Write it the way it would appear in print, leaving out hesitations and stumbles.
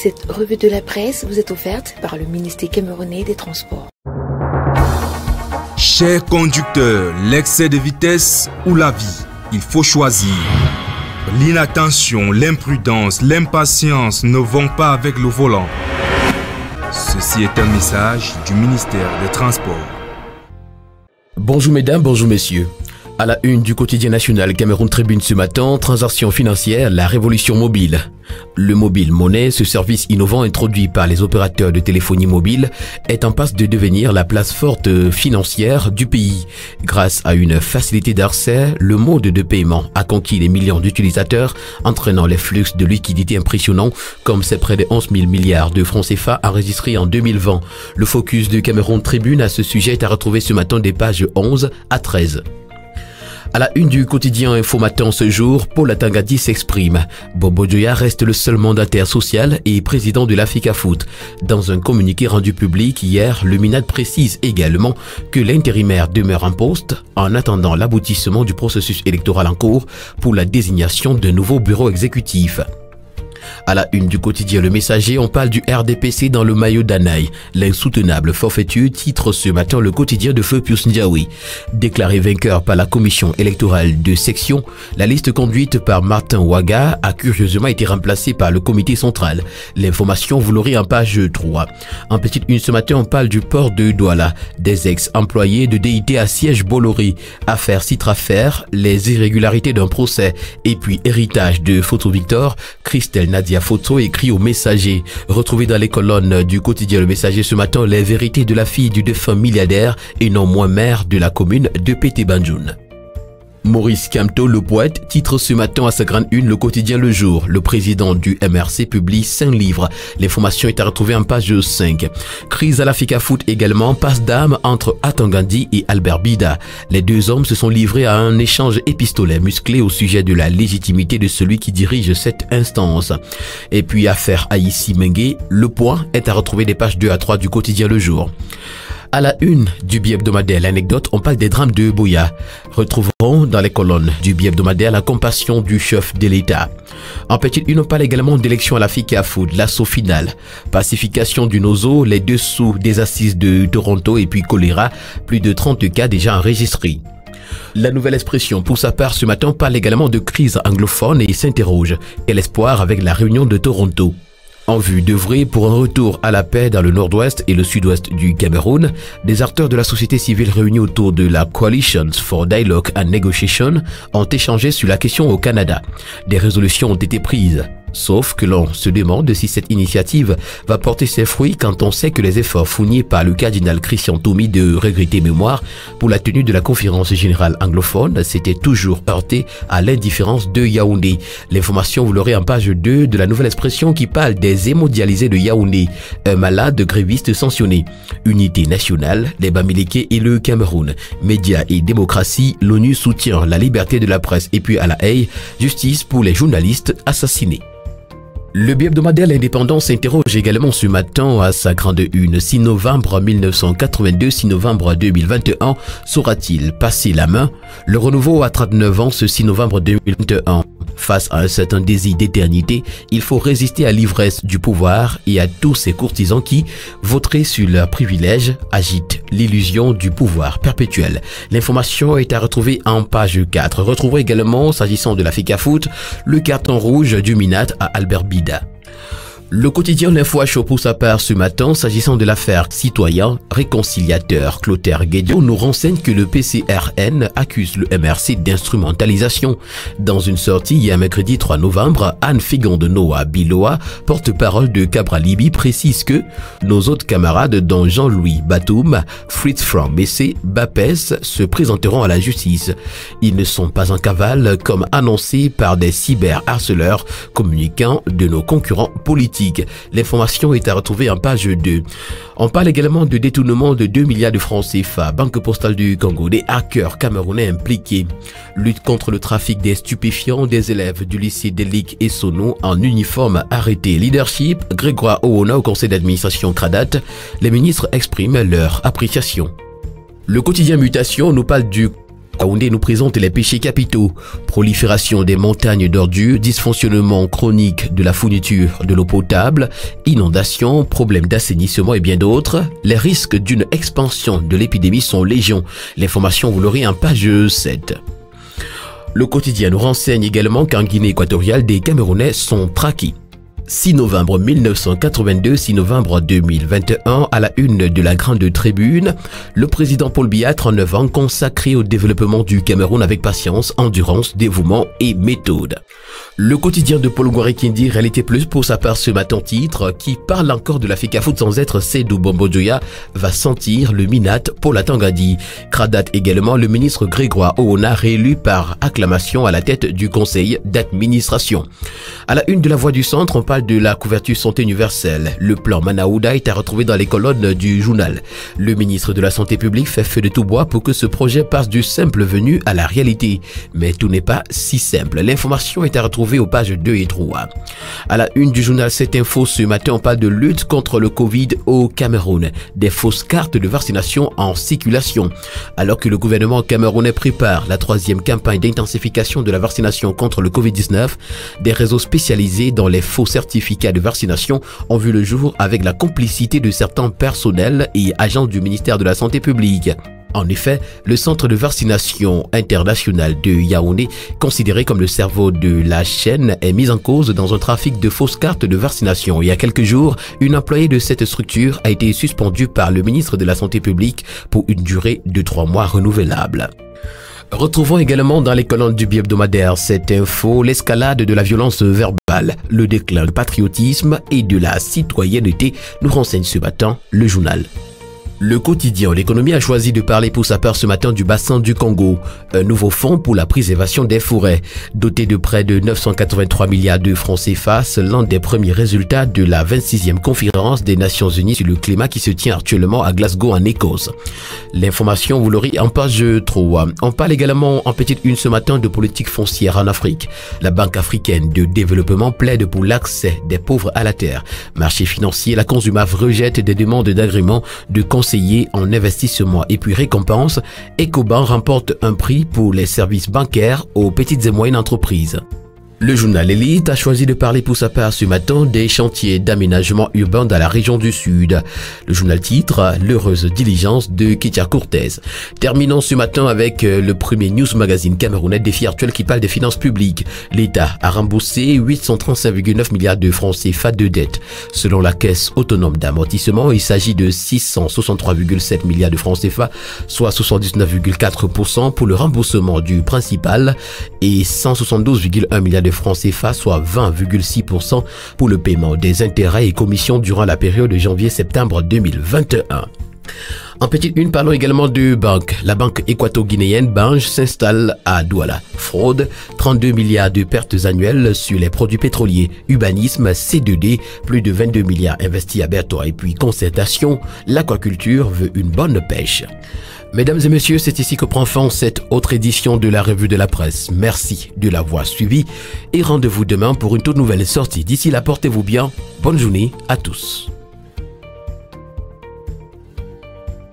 Cette revue de la presse vous est offerte par le ministère camerounais des Transports. Chers conducteurs, l'excès de vitesse ou la vie, il faut choisir. L'inattention, l'imprudence, l'impatience ne vont pas avec le volant. Ceci est un message du ministère des Transports. Bonjour mesdames, bonjour messieurs. À la une du quotidien national Cameroun Tribune ce matin, transactions financières, la révolution mobile. Le mobile monnaie, ce service innovant introduit par les opérateurs de téléphonie mobile, est en passe de devenir la place forte financière du pays. Grâce à une facilité d'accès, le mode de paiement a conquis des millions d'utilisateurs, entraînant les flux de liquidités impressionnants, comme c'est près de 11 000 milliards de francs CFA enregistrés en 2020. Le focus de Cameroun Tribune à ce sujet est à retrouver ce matin des pages 11 à 13. À la une du quotidien Info Matin ce jour, Paul Atangadi s'exprime. Bobo Dioya reste le seul mandataire social et président de l'Africa Foot. Dans un communiqué rendu public hier, le MINAD précise également que l'intérimaire demeure en poste en attendant l'aboutissement du processus électoral en cours pour la désignation d'un nouveau bureau exécutif. À la une du quotidien Le Messager, on parle du RDPC dans le maillot d'Anaï. L'insoutenable forfaiture titre ce matin le quotidien de Feu Pius Ndiaoui. Déclaré vainqueur par la commission électorale de section, la liste conduite par Martin Ouaga a curieusement été remplacée par le comité central. L'information, vous l'aurez en page 3. En petite une ce matin, on parle du port de Douala, des ex-employés de DIT à siège Bolloré, affaire Citrafer, les irrégularités d'un procès et puis héritage de Photo Victor, Christelle Nadia Photo écrit au Messager. Retrouvez dans les colonnes du quotidien Le Messager ce matin les vérités de la fille du défunt milliardaire et non moins maire de la commune de Pété-Banjoun. Maurice Kamto, le poète, titre ce matin à sa grande une le quotidien Le Jour. Le président du MRC publie 5 livres. L'information est à retrouver en page 5. Crise à l'Africa Foot également, passe d'âme entre Atangadi et Albert Bida. Les deux hommes se sont livrés à un échange épistolaire musclé au sujet de la légitimité de celui qui dirige cette instance. Et puis affaire Aïssi Mengue, le point est à retrouver des pages 2 à 3 du quotidien Le Jour. À la une du bi-hebdomadaire L'Anecdote, on parle des drames de Boya. Retrouverons dans les colonnes du bi-hebdomadaire la compassion du chef de l'État. En petite une, on parle également d'élections à l'Africa Foot, l'assaut final, pacification du Nozo, les dessous des assises de Toronto et puis choléra, plus de 30 cas déjà enregistrés. La Nouvelle Expression, pour sa part ce matin, parle également de crise anglophone et s'interroge. Quel espoir avec la réunion de Toronto? En vue d'œuvrer pour un retour à la paix dans le nord-ouest et le sud-ouest du Cameroun, des acteurs de la société civile réunis autour de la Coalition for Dialogue and Negotiation ont échangé sur la question au Canada. Des résolutions ont été prises. Sauf que l'on se demande si cette initiative va porter ses fruits quand on sait que les efforts fournis par le cardinal Christian Toumi de regretter mémoire pour la tenue de la conférence générale anglophone s'étaient toujours heurtés à l'indifférence de Yaoundé. L'information, vous l'aurez en page 2 de la Nouvelle Expression qui parle des hémodialysés de Yaoundé, un malade gréviste sanctionné. Unité nationale, les Bamileke et le Cameroun. Médias et démocratie, l'ONU soutient la liberté de la presse et puis à La Haye, justice pour les journalistes assassinés. Le bi-hebdomadaire L'Indépendant s'interroge également ce matin à sa grande une. 6 novembre 1982, 6 novembre 2021, saura-t-il passer la main? Le renouveau à 39 ans ce 6 novembre 2021. Face à un certain désir d'éternité, il faut résister à l'ivresse du pouvoir et à tous ces courtisans qui, vautrés sur leurs privilèges, agitent l'illusion du pouvoir perpétuel. L'information est à retrouver en page 4. Retrouvez également, s'agissant de l'Africa Foot, le carton rouge du MINAD à Albert Bida. Le quotidien L'Info Chaud pour sa part ce matin, s'agissant de l'affaire citoyen réconciliateur Clotaire Guédion, nous renseigne que le PCRN accuse le MRC d'instrumentalisation. Dans une sortie hier mercredi 3 novembre, Anne Figon de Noah Biloa, porte-parole de Cabra Libi, précise que nos autres camarades, dont Jean-Louis Batoum, Fritz Franck Bessé, Bapes, se présenteront à la justice. Ils ne sont pas en cavale, comme annoncé par des cyberharceleurs communiquant de nos concurrents politiques. L'information est à retrouver en page 2. On parle également de détournement de 2 milliards de francs CFA. Banque postale du Congo, des hackers camerounais impliqués. Lutte contre le trafic des stupéfiants, des élèves du lycée d'Elik et Sono en uniforme arrêtés. Leadership, Grégoire Oona au conseil d'administration Cradat. Les ministres expriment leur appréciation. Le quotidien Mutation nous parle du Yaoundé nous présente les péchés capitaux, prolifération des montagnes d'ordures, dysfonctionnement chronique de la fourniture de l'eau potable, inondations, problèmes d'assainissement et bien d'autres. Les risques d'une expansion de l'épidémie sont légion. L'information vous l'aurez en page 7. Le quotidien nous renseigne également qu'en Guinée équatoriale, des Camerounais sont traqués. 6 novembre 1982, 6 novembre 2021, à la une de la Grande Tribune, le président Paul Biya, 39 ans, consacré au développement du Cameroun avec patience, endurance, dévouement et méthode. Le quotidien de Paul Guarekindi, Réalité Plus, pour sa part ce matin titre, qui parle encore de la FECAFOOT sans être Seydou Bombo-Dioya, va sentir le Minat Paul Atangadi. Kradat également, le ministre Grégoire Oona, réélu par acclamation à la tête du conseil d'administration. À la une de la Voix du Centre, on parle de la couverture santé universelle. Le plan Manaouda est à retrouver dans les colonnes du journal. Le ministre de la Santé publique fait feu de tout bois pour que ce projet passe du simple venu à la réalité. Mais tout n'est pas si simple. L'information est à retrouver aux pages 2 et 3. À la une du journal 7 Info, ce matin, on parle de lutte contre le Covid au Cameroun. Des fausses cartes de vaccination en circulation. Alors que le gouvernement camerounais prépare la 3e campagne d'intensification de la vaccination contre le Covid-19, des réseaux spécialisés dans les faux certificats de vaccination ont vu le jour avec la complicité de certains personnels et agents du ministère de la Santé publique. En effet, le centre de vaccination international de Yaoundé, considéré comme le cerveau de la chaîne, est mis en cause dans un trafic de fausses cartes de vaccination. Il y a quelques jours, une employée de cette structure a été suspendue par le ministre de la Santé publique pour une durée de 3 mois renouvelable. Retrouvons également dans les colonnes du bi-hebdomadaire cette info, l'escalade de la violence verbale, le déclin du patriotisme et de la citoyenneté, nous renseigne ce matin le journal. Le quotidien L'économie a choisi de parler pour sa part ce matin du bassin du Congo, un nouveau fonds pour la préservation des forêts. Doté de près de 983 milliards de francs CFA, c'est l'un des premiers résultats de la 26e conférence des Nations Unies sur le climat qui se tient actuellement à Glasgow en Écosse. L'information, vous l'aurez en page 3. On parle également en petite une ce matin de politique foncière en Afrique. La Banque africaine de développement plaide pour l'accès des pauvres à la terre. Marché financier, la Consumaf rejette des demandes d'agrément de conseiller en investissement et puis récompense, Ecobank remporte un prix pour les services bancaires aux petites et moyennes entreprises. Le journal Élite a choisi de parler pour sa part ce matin des chantiers d'aménagement urbain dans la région du Sud. Le journal titre « L'heureuse diligence de Ketia Cortez ». Terminons ce matin avec le premier news magazine camerounais Défi Actuel qui parle des finances publiques. L'État a remboursé 835,9 milliards de francs CFA de dette. Selon la Caisse autonome d'amortissement, il s'agit de 663,7 milliards de francs CFA, soit 79,4% pour le remboursement du principal et 172,1 milliards de francs CFA, soit 20,6% pour le paiement des intérêts et commissions durant la période de janvier-septembre 2021. En petite une, parlons également de banque. La banque équato-guinéenne Bange s'installe à Douala. Fraude, 32 milliards de pertes annuelles sur les produits pétroliers. Urbanisme, C2D, plus de 22 milliards investis à Bertois. Et puis concertation, l'aquaculture veut une bonne pêche. Mesdames et messieurs, c'est ici que prend fin cette autre édition de la Revue de la Presse. Merci de l'avoir suivi et rendez-vous demain pour une toute nouvelle sortie. D'ici là, portez-vous bien. Bonne journée à tous.